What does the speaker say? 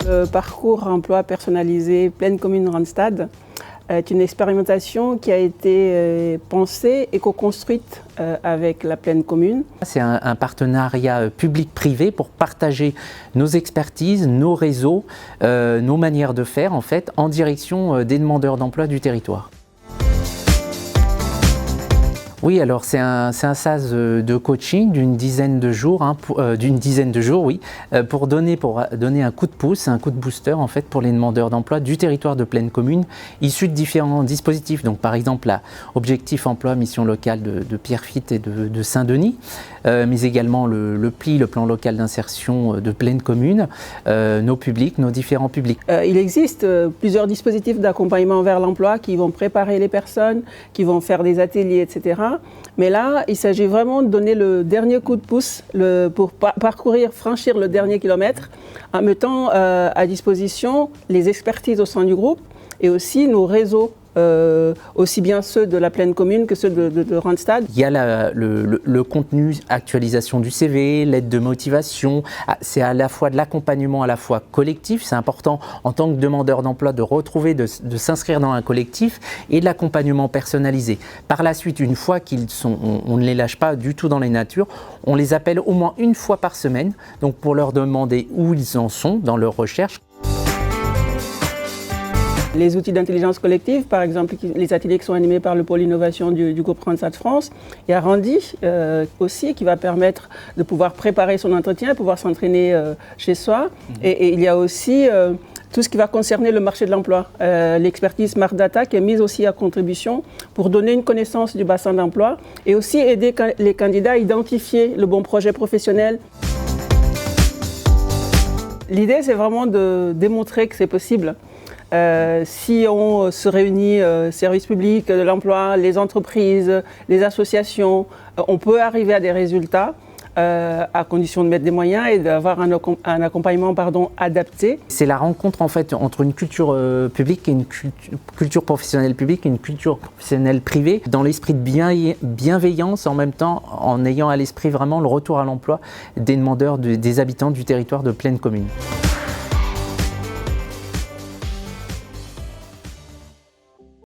Le parcours emploi personnalisé Pleine Commune Randstad est une expérimentation qui a été pensée et co-construite avec la Pleine Commune. C'est un partenariat public-privé pour partager nos expertises, nos réseaux, nos manières de faire en fait, en direction des demandeurs d'emploi du territoire. Oui, alors c'est un sas de coaching d'une dizaine de jours, pour donner un coup de pouce, un coup de booster en fait pour les demandeurs d'emploi du territoire de Pleine Commune, issus de différents dispositifs. Donc par exemple, Objectif Emploi Mission Locale de Pierrefitte et de Saint-Denis, mais également le PLI, le plan local d'insertion de Pleine Commune, nos différents publics. Il existe plusieurs dispositifs d'accompagnement vers l'emploi qui vont préparer les personnes, qui vont faire des ateliers, etc. Mais là, il s'agit vraiment de donner le dernier coup de pouce pour franchir le dernier kilomètre, en mettant à disposition les expertises au sein du groupe et aussi nos réseaux, aussi bien ceux de la Pleine Commune que ceux de Randstad. Il y a le contenu, actualisation du CV, l'aide de motivation, c'est à la fois de l'accompagnement à la fois collectif, c'est important en tant que demandeur d'emploi de retrouver, de s'inscrire dans un collectif, et de l'accompagnement personnalisé. Par la suite, une fois on ne les lâche pas du tout dans les natures, on les appelle au moins une fois par semaine, donc pour leur demander où ils en sont dans leur recherche. Les outils d'intelligence collective, par exemple, les ateliers qui sont animés par le pôle innovation du groupe Randstad France. Il y a Randy aussi qui va permettre de pouvoir préparer son entretien, pouvoir s'entraîner chez soi. Et il y a aussi tout ce qui va concerner le marché de l'emploi. L'expertise Smart Data qui est mise aussi à contribution pour donner une connaissance du bassin d'emploi et aussi aider les candidats à identifier le bon projet professionnel. L'idée, c'est vraiment de démontrer que c'est possible. Si on se réunit, services publics, de l'emploi, les entreprises, les associations, on peut arriver à des résultats à condition de mettre des moyens et d'avoir un accompagnement adapté. C'est la rencontre en fait entre une culture publique et une culture professionnelle publique et une culture professionnelle privée, dans l'esprit de bienveillance, en même temps en ayant à l'esprit vraiment le retour à l'emploi des demandeurs, des habitants du territoire de Pleine Commune.